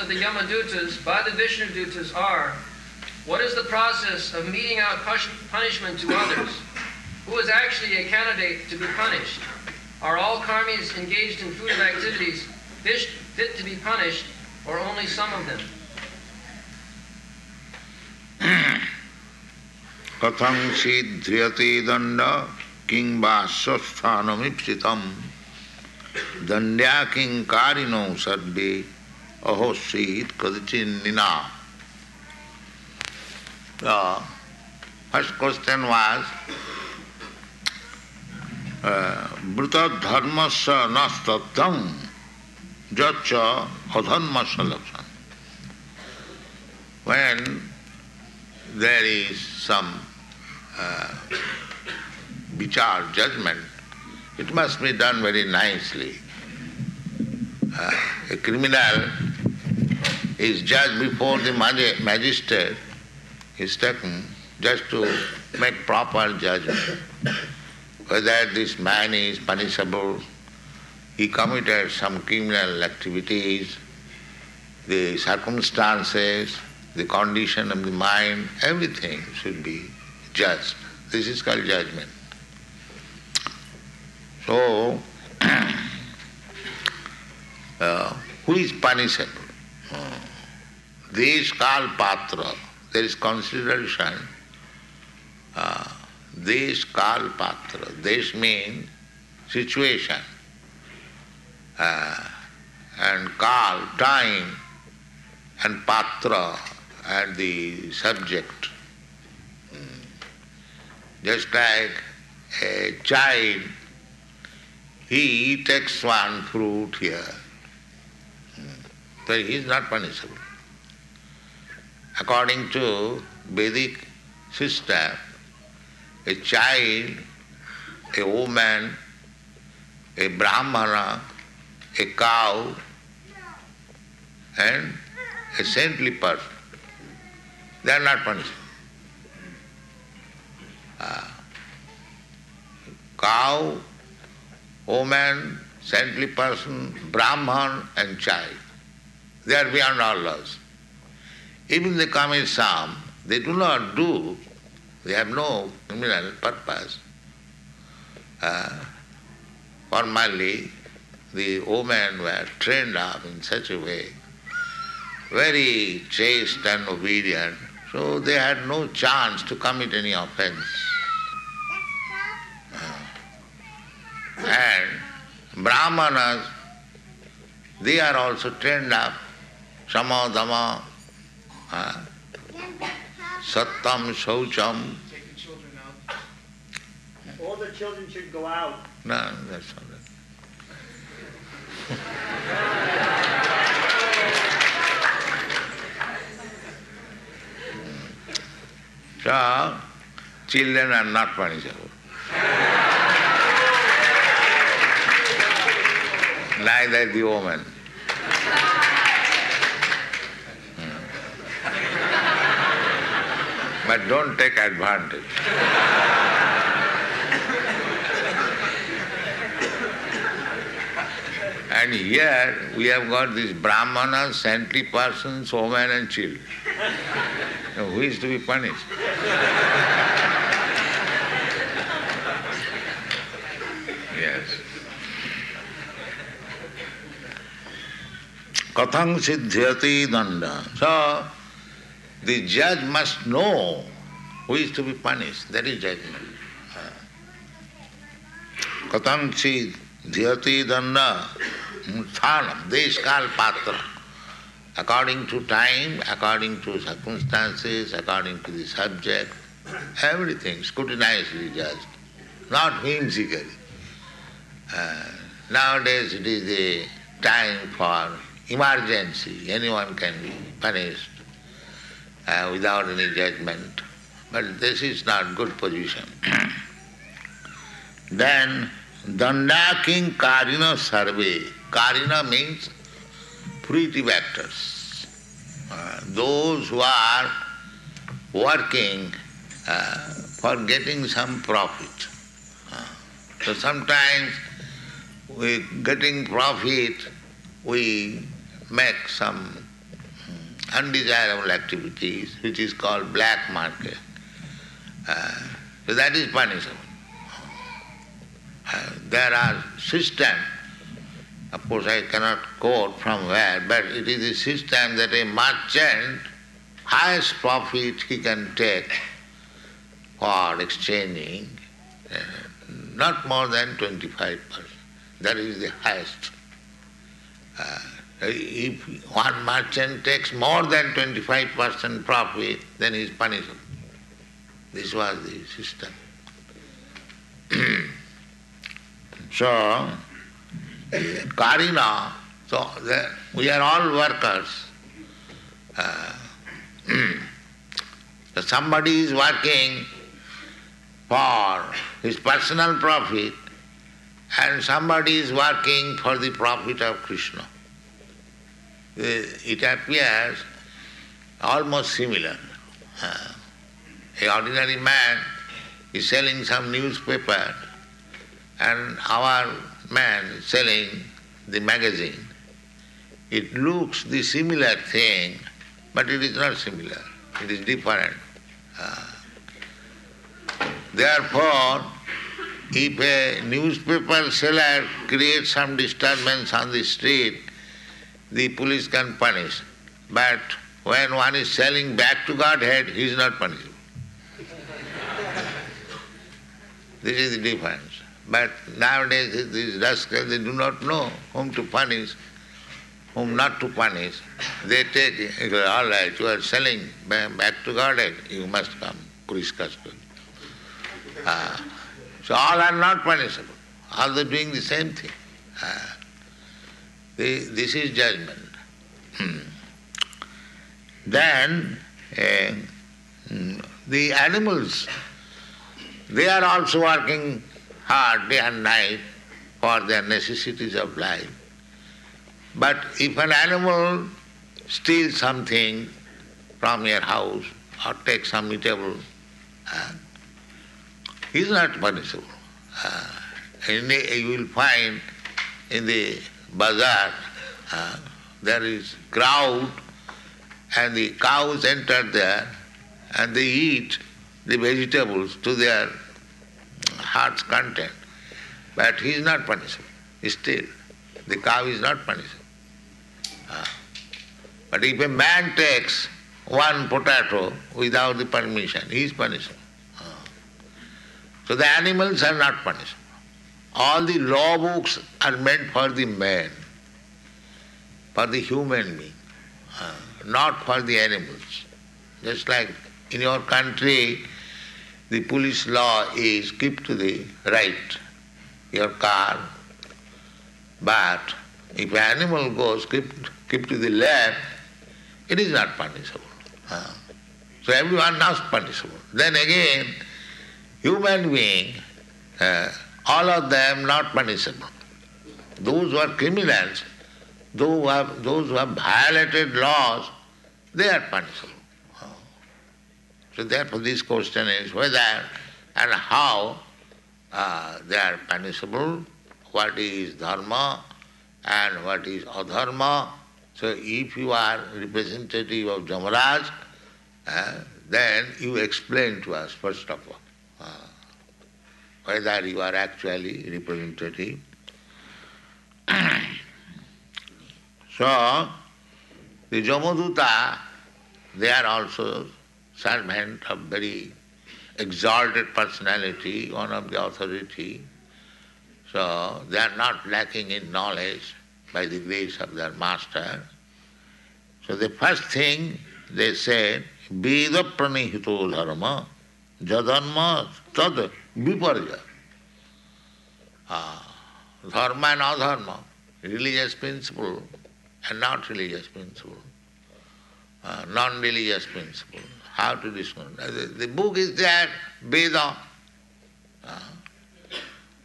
of the Yamadutas by the Vishnudutas are: what is the process of meting out punishment to others? Who is actually a candidate to be punished? Are all karmis engaged in fruitive activities fit to be punished, or only some of them? Katham siddhyate danda king vasasthanamipsitam dandya king karino sarve ahosit kadichinnina. The first question was Bruta dharmasya nastattam jacha adharmasya lakshana. When there is some vichar, judgment, it must be done very nicely. A criminal is judged before the magistrate, is taken just to make proper judgment. Whether this man is punishable, he committed some criminal activities, the circumstances, the condition of the mind, everything should be judged. This is called judgment. So, who is punishable? Desh kal patra. There is consideration. Desh kal patra. Desh means situation. And kal, time, and patra, and the subject. Just like a child, he takes one fruit here, so he is not punishable. According to Vedic system, a child, a woman, a brahmana, a cow, and a saintly person, they are not punishable. Cow, woman, saintly person, Brahman and child, they are beyond all laws. Even they commit some, they do not do, they have no criminal purpose. Formerly, the women were trained up in such a way, very chaste and obedient, so they had no chance to commit any offense. And Brahmanas, they are also trained up, sama dhamma, sattam shaucham. Take the children out. All the children should go out. No, that's not it. So, children are not punishable. Neither the woman. But don't take advantage. And here we have got these brahmanas, saintly persons, women and children. Now, who is to be punished? Yes. Kathang siddhyati danda. So, the judge must know who is to be punished. That is judgment. Kathang siddhyati danda thanam, desh kal patra. According to time, according to circumstances, according to the subject, everything scrutinizedly judged, not whimsically. Nowadays it is a time for emergency. Anyone can be punished without any judgment. But this is not good position. Then, danda king karina sarve. Karina means fruitive actors. Those who are working for getting some profit. So sometimes we getting profit, we make some undesirable activities, which is called black market. So that is punishable. There are systems, of course I cannot quote from where, but it is a system that a merchant, highest profit he can take for exchanging, not more than 25%. That is the highest. If one merchant takes more than 25% profit, then he is punishable. This was the system. So, Karina, so we are all workers. So somebody is working for his personal profit and somebody is working for the profit of Krishna. It appears almost similar. An ordinary man is selling some newspaper and our man is selling the magazine. It looks the similar thing, but it is not similar. It is different. Therefore, if a newspaper seller creates some disturbance on the street, the police can punish. But when one is selling back to Godhead, he is not punishable. This is the difference. But nowadays these rascals, they do not know whom to punish, whom not to punish. They take, all right, you are selling back to Godhead, you must come, police custody. So all are not punishable. All they are doing the same thing. This is judgment. Then the animals, they are also working hard day and night for their necessities of life. But if an animal steals something from your house or takes some eatable, he is not punishable. You will find in the bazaar there is crowd and the cows enter there and they eat the vegetables to their heart's content. But he is not punishable. Still, the cow is not punishable. But if a man takes one potato without the permission, he is punishable. So the animals are not punishable. All the law books are meant for the man, for the human being, not for the animals. Just like in your country, the police law is keep to the right, your car, but if an animal goes keep to the left, it is not punishable. So everyone is punishable. Then again, human being, all of them not punishable. Those who are criminals, those who have violated laws, they are punishable. So therefore this question is whether and how they are punishable, what is dharma and what is adharma. So if you are representative of Jamaraj, then you explain to us first of all whether you are actually representative. So the Jamaduta, they are also servant of very exalted personality, one of the authority. So they are not lacking in knowledge by the grace of their master. So the first thing they said, Veda pranihito dharma, jadharma tad viparya. Dharma and adharma, religious principle and not religious principle, non-religious principle. How to discriminate? The book is there, Veda.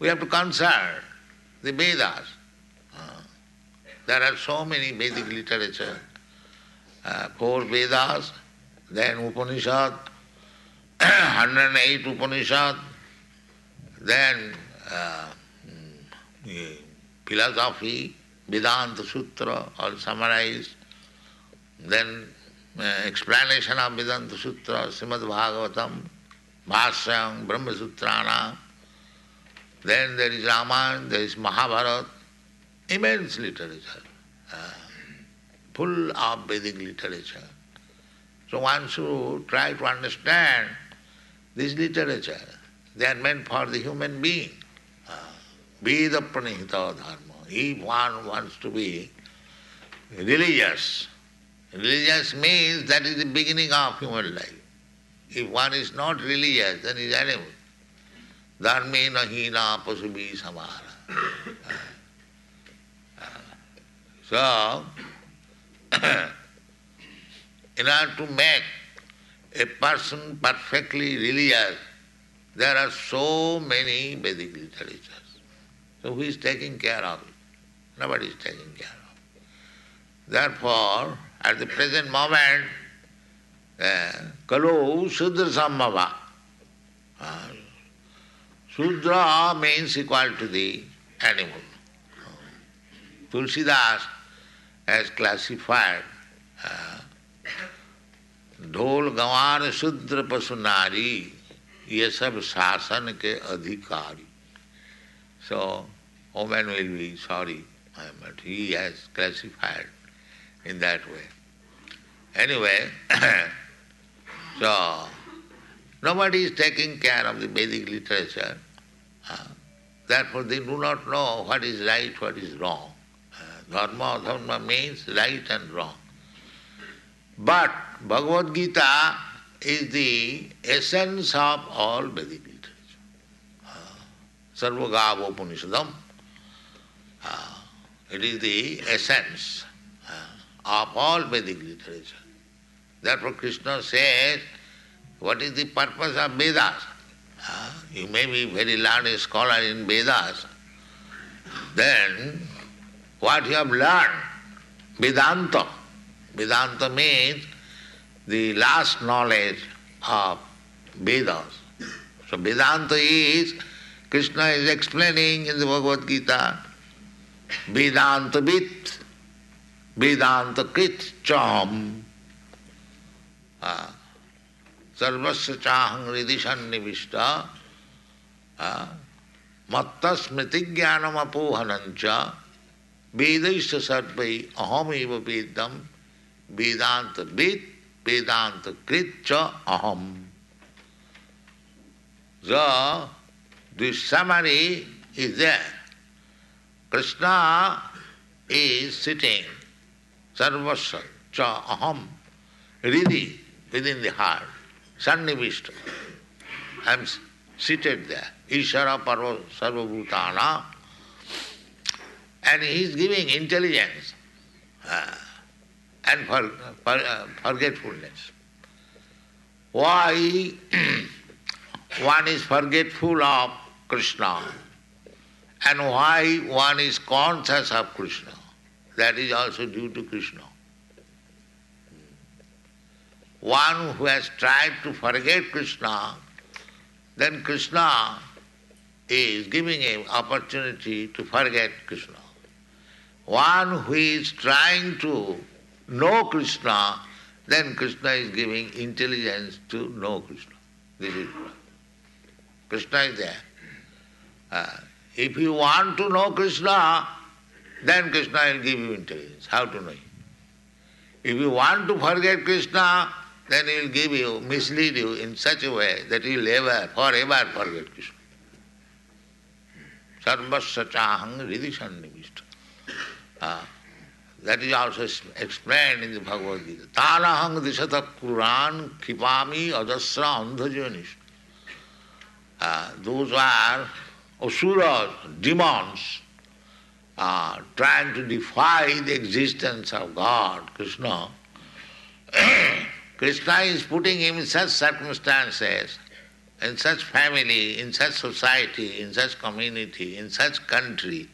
We have to consult the Vedas. There are so many Vedic literature. 4 Vedas, then Upanishad, 108 Upanishad, then philosophy, Vedanta Sutra, all summarized, then explanation of Vedanta Sutra, Srimad Bhagavatam, Bhashyam, Brahma Sutrana. Then there is Ramayana, there is Mahabharata, immense literature, full of Vedic literature. So one should try to understand this literature. They are meant for the human being. Veda pranihita dharma. If one wants to be religious, religious means that is the beginning of human life. If one is not religious, then he is animal. Dharmena hina pasubhi samara. So, in order to make a person perfectly religious, there are so many Vedic literatures. So who is taking care of it? Nobody is taking care of it. Therefore, at the present moment, Kalu Sudra Sambhava. Sudra means equal to the animal. Tulsidas has classified ढोल गंवार शूद्र पशु नारी ये सब शासन के अधिकारी. So, woman will be sorry, but he has classified in that way. Anyway, so nobody is taking care of the Vedic literature. Therefore, they do not know what is right, what is wrong. Dharma means right and wrong. But Bhagavad Gita is the essence of all Vedic literature. Sarvagavopanishadam. It is the essence of all Vedic literature. Therefore Krishna says, what is the purpose of Vedas? You may be very learned scholar in Vedas. Then what you have learned? Vedanta. Vedanta means the last knowledge of Vedas. So Vedanta is, Krishna is explaining in the Bhagavad Gita, Vedanta Vit, Vedanta Krit Cham, Sarvasya Chahang Ridishan Nivishta, Matta Smriti Jnanam Apohanancha, Vedaisya Sarvai Aham Eva Vedam, Vedanta Vit, Vedanta Krit Cha Aham. So, this summary is there. Krishna is sitting, Sarvasya Cha Aham, Ridi, within the heart, Sannivishta. I am seated there, Ishara Parva Sarvabhutana, and he is giving intelligence and forgetfulness. Why one is forgetful of Krishna and why one is conscious of Krishna? That is also due to Krishna. One who has tried to forget Krishna, then Krishna is giving him opportunity to forget Krishna. One who is trying to know Krishna, then Krishna is giving intelligence to know Krishna. This is Krishna is there. If you want to know Krishna, then Krishna will give you intelligence, how to know him. If you want to forget Krishna, then he will give you, mislead you in such a way that you will ever, forever forget Krishna. Sarvasya chahang ridishan nivishta. That is also explained in the Bhagavad Gita. Tanahang dishata Quran kipami adasra andhajanish. Those are asuras, demons, trying to defy the existence of God, Krishna. Krishna is putting him in such circumstances, in such family, in such society, in such community, in such country,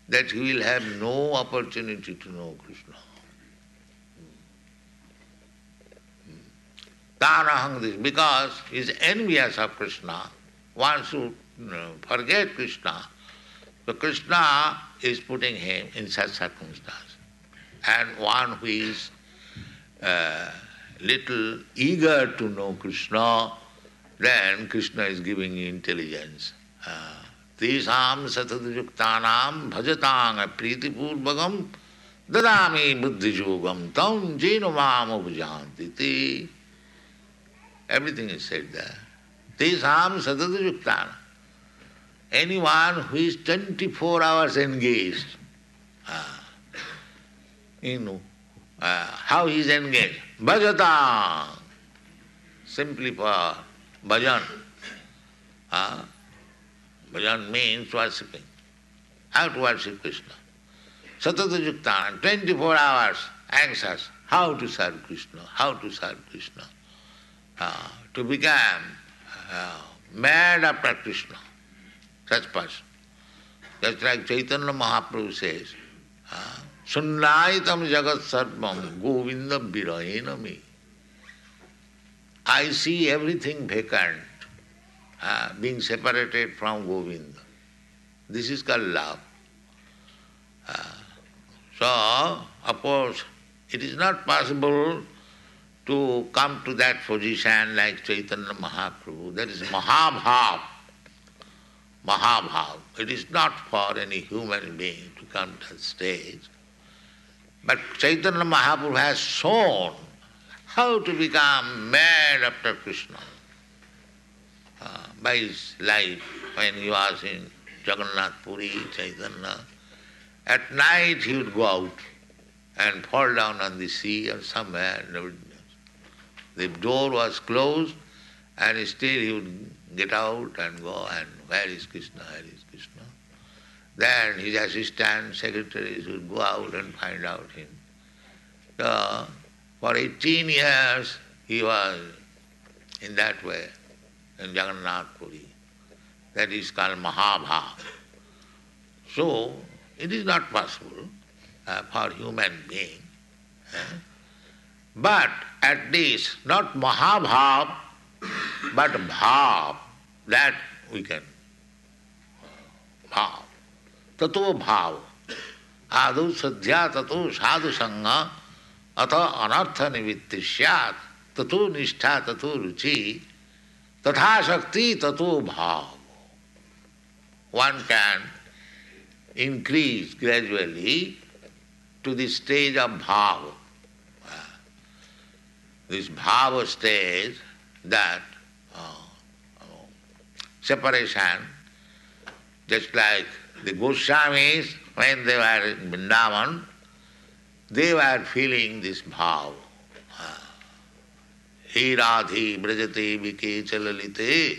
that he will have no opportunity to know Krishna. Tanahang, because he is envious of Krishna, wants to forget Krishna. So Krishna is putting him in such circumstances. And one who is little eager to know Krishna, then Krishna is giving you intelligence. Tesam satadayuktanam bhajatang pritipurvagam dadami buddhijogam tam jena mam abhujanti. Everything is said there. Tesam satadayuktanam. Anyone who is 24 hours engaged, how he is engaged? Bhajatang. Simply for bhajan. Bhajan means worshipping. How to worship Krishna. Satadayuktanam, 24 hours anxious. How to serve Krishna, how to serve Krishna. To become mad after Krishna. Such person. Just like Chaitanya Mahaprabhu says, Sunnaitam jagat sarvam govinda virayena me. I see everything vacant, being separated from Govinda. This is called love. So, of course, it is not possible to come to that position like Chaitanya Mahaprabhu. That is Mahabhav. Mahabhav. It is not for any human being to come to that stage. But Chaitanya Mahaprabhu has shown how to become mad after Krishna by his life when he was in Jagannath Puri, Chaitanya. At night he would go out and fall down on the sea or somewhere. The door was closed and still he would get out and go and where is Krishna, where is Krishna? Then his assistant, secretaries would go out and find out him. So, for 18 years he was in that way, in Jagannath Puri. That is called Mahabhav. So, it is not possible for human being. But at least not Mahabhav, but Bhav, that we can. Bhav. Tato Bhav. Adu sadhya tato sadhu sangha atha anartha nivitti syat tato nishtha tato ruchi tatha shakti tato bhav. One can increase gradually to the stage of bhav. This bhava stage, that separation, just like the Goswamis, when they were in Vrindavan, they were feeling this bhav. He Radhi brajate vike chalalite,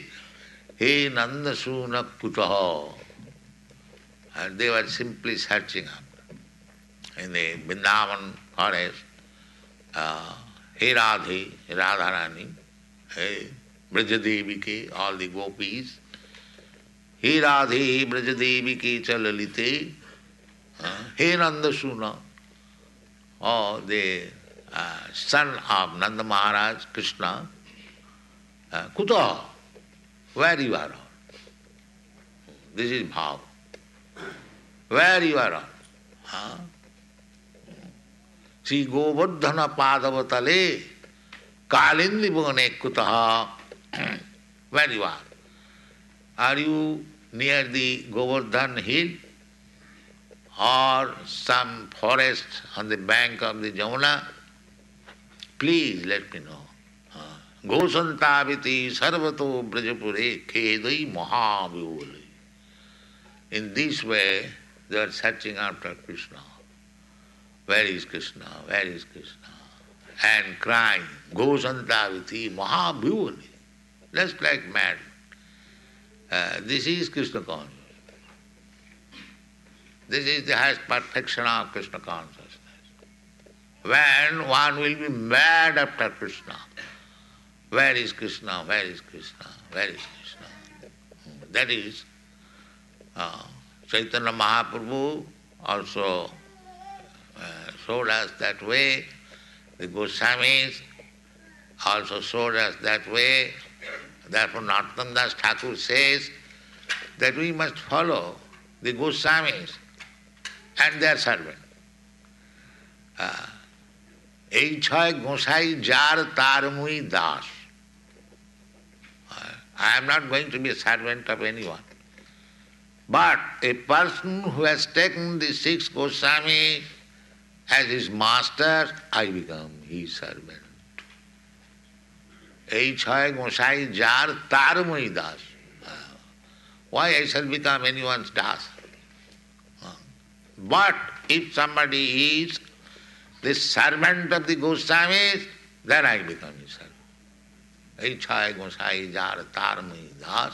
he Nanda suna kutaha. And they were simply searching up in the Vrindavan forest. He Radhi, Radharani, hey Brajadevike, all the gopis. He Radhi Brajadevike chalalite, he Nanda suna, the son of Nanda Maharaj, Krishna, kuta, where you are? This is bhav. Where you are? Sri Govardhana Padavatale Kalindi Bhagane Kutaha. Where you are? Are you near the Govardhan hill or some forest on the bank of the Jamuna? Please let me know. Gosantaviti sarvato brajapure khedai mahavivale. In this way, they are searching after Krishna. Where is Krishna? Where is Krishna? And crying, Gosantaviti mahabhivali. Just like mad. This is Krishna consciousness. This is the highest perfection of Krishna consciousness. When one will be mad after Krishna. Where is Krishna? Where is Krishna? Where is Krishna? That is Chaitanya Mahaprabhu also showed us that way. The Goswamis also showed us that way. Therefore Narottam Das Thakur says that we must follow the Goswamis and their servant. এই ছয় গোসাই যার তার মুই Das. I am not going to be a servant of anyone. But a person who has taken the six Goswami as his master, I become his servant. এই ছয় গোসাই যার তার মুই Das. Why I shall become anyone's das? But if somebody is the servant of the Goswamis, then I become his servant. এই ছয় গোসাই যার তার মুই দাস,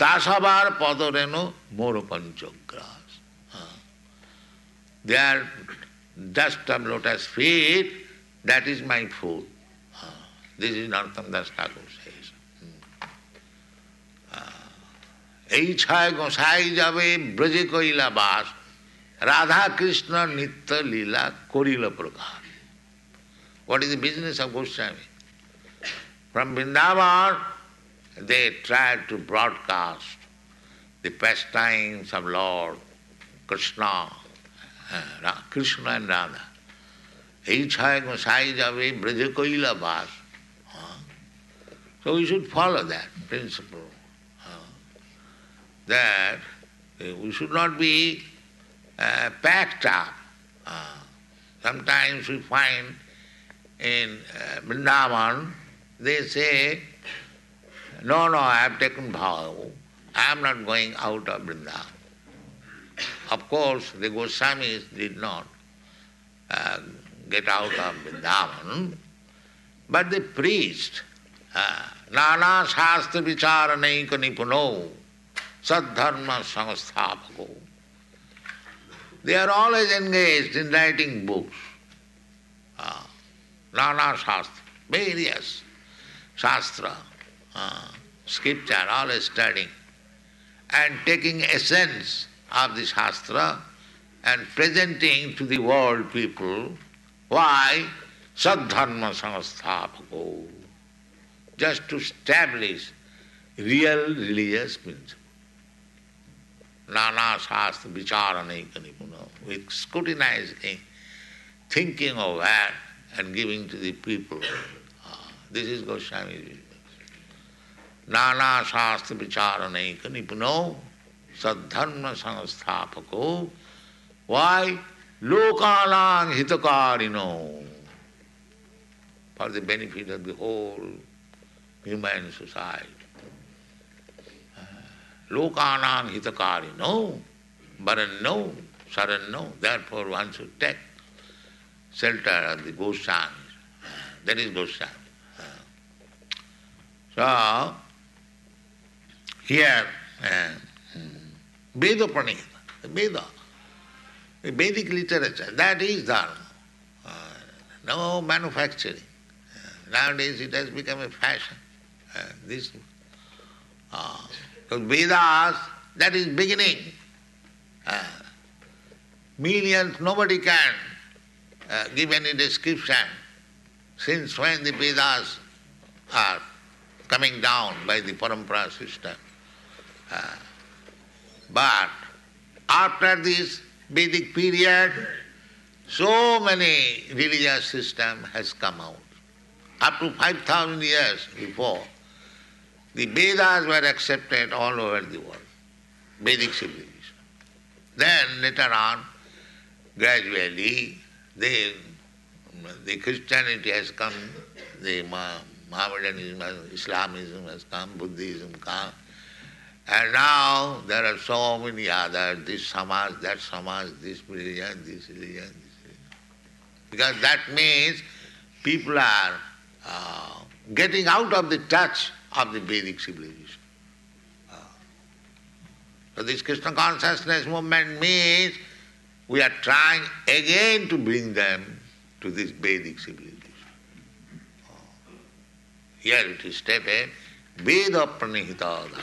তা সবার পদরেণু মোর পঞ্চগ্রাস. Their dust of lotus feet, that is my food. This is Narottam Das Thakur says. এই ছয় গোসাই যাবে ব্রজে কইলা বাস, রাধা কৃষ্ণ নিত্য লীলা করিল প্রকাশ. What is the business of Goswami? From Vrindavan, they tried to broadcast the pastimes of Lord Krishna, Krishna and Radha. এই ছয় গোসাই যাবে ব্রজে কইলা বাস. So we should follow that principle. That we should not be packed up. Sometimes we find in Vrindavan, they say, no, I have taken vow, I am not going out of Vrindavan. Of course, the Goswamis did not get out of Vrindavan, but they preached, Nana Shastra Vicharanaika Nipuno, Sadharma Samasthapago. They are always engaged in writing books. Nana Shastra, various Shastra, scripture, always studying and taking essence of the Shastra and presenting to the world people. Why? Sadharma Samasthapago. Just to establish real religious principle. Nana Shastra Vicharanaika Nipuna, with scrutinizing, thinking of that and giving to the people. This is Goswami's business. Nana Shastra Vicharanaika Nipuno, Sadharma Samasthapago. Why? Lokanang Hitakarino. For the benefit of the whole human society. Lokanang hitakarino, baranno, saranno. Therefore one should take shelter of the Goswamis. That is Goswami. So, here, Veda Pranita, Veda, the Vedic literature, that is Dharma. No manufacturing. Nowadays it has become a fashion. Because Vedas, that is beginning. Millions, nobody can give any description since when the Vedas are coming down by the Parampara system. But after this Vedic period, so many religious system has come out. Up to 5,000 years before, the Vedas were accepted all over the world, Vedic civilization. Then later on, gradually, the Christianity has come, the Mohammedanism, Islamism has come, Buddhism come, and now there are so many others, this Samaj, that Samaj, this religion, this religion, this religion. Because that means people are getting out of the touch of the Vedic civilization. So this Krishna consciousness movement means we are trying again to bring them to this Vedic civilization. Here it is stated, Veda Pranihita Dharma.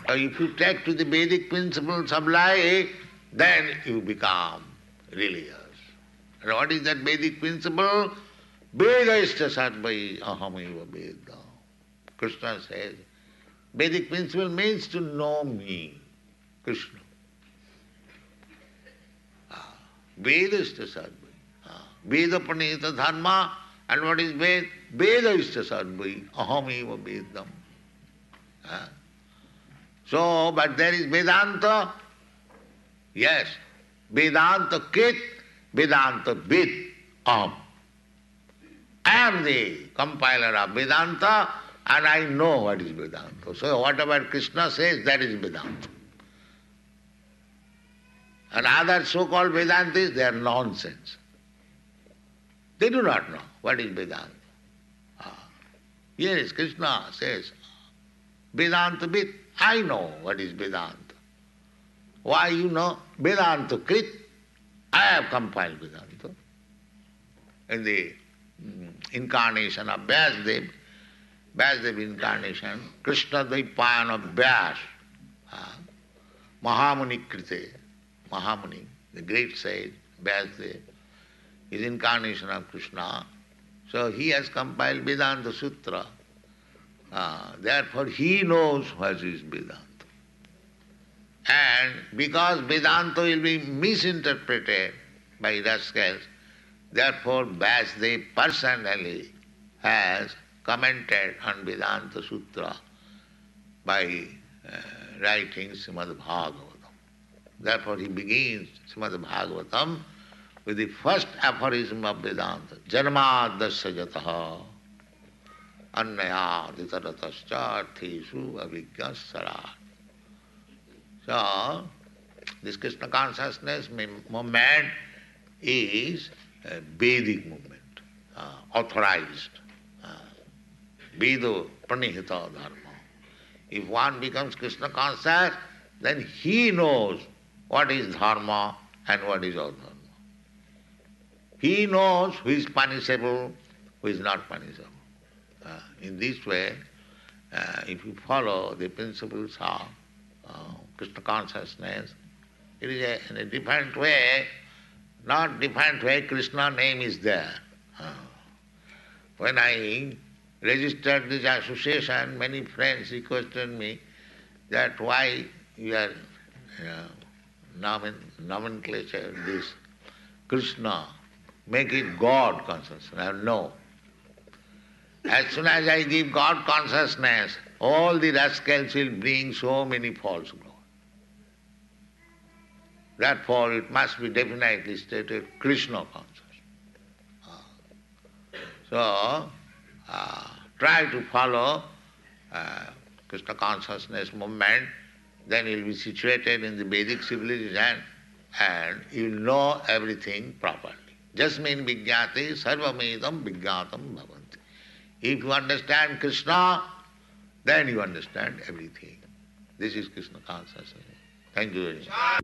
If you take to the Vedic principles of life, then you become religious. And what is that Vedic principle? Veda ishta sarvai ahamaiva Veda. Krishna says, Vedic principle means to know me, Krishna. Veda ishta sarvai. Veda pranita dharma. And what is Ved? Veda is the sarvai. Aham eva vedam. So, but there is Vedanta. Yes. Vedanta krit, Vedanta vid. Aham. I am the compiler of Vedanta and I know what is Vedanta. So whatever Krishna says, that is Vedanta. And other so-called Vedantis, they are nonsense. They do not know what is Vedanta. Yes, Krishna says, Vedanta vid. I know what is Vedanta. Why you know? Vedanta krit. I have compiled Vedanta. In the incarnation of Vyasdev, Vyasdev incarnation, Krishna Dvaipayana Vyas, Mahamuni Krite, Mahamuni, the great sage, Vyasdev, is incarnation of Krishna. So he has compiled Vedanta Sutra. Therefore he knows what is Vedanta. And because Vedanta will be misinterpreted by rascals, therefore Vyasdev personally has commented on Vedanta Sutra by writing Srimad Bhagavatam. Therefore he begins Srimad Bhagavatam with the first aphorism of Vedanta, Janmadasya jataha annayaditaratascha artheshu avijñasarat. So, this Krishna consciousness movement is a Vedic movement, authorized. Vedo pranihita dharma. If one becomes Krishna conscious, then he knows what is dharma and what is adharma. He knows who is punishable, who is not punishable. In this way, if you follow the principles of Krishna consciousness, it is in a different way, not different way, Krishna name is there. When I registered this association, many friends requested me that why you are nomenclature this Krishna, make it God consciousness. No. As soon as I give God consciousness, all the rascals will bring so many false gods. Therefore, it must be definitely stated Krishna consciousness. So, try to follow Krishna consciousness movement, then you will be situated in the Vedic civilization and you will know everything properly. Jasmin vijñāti sarvamedam vijñātam bhavanti. If you understand Krishna, then you understand everything. This is Krishna consciousness. Thank you very much.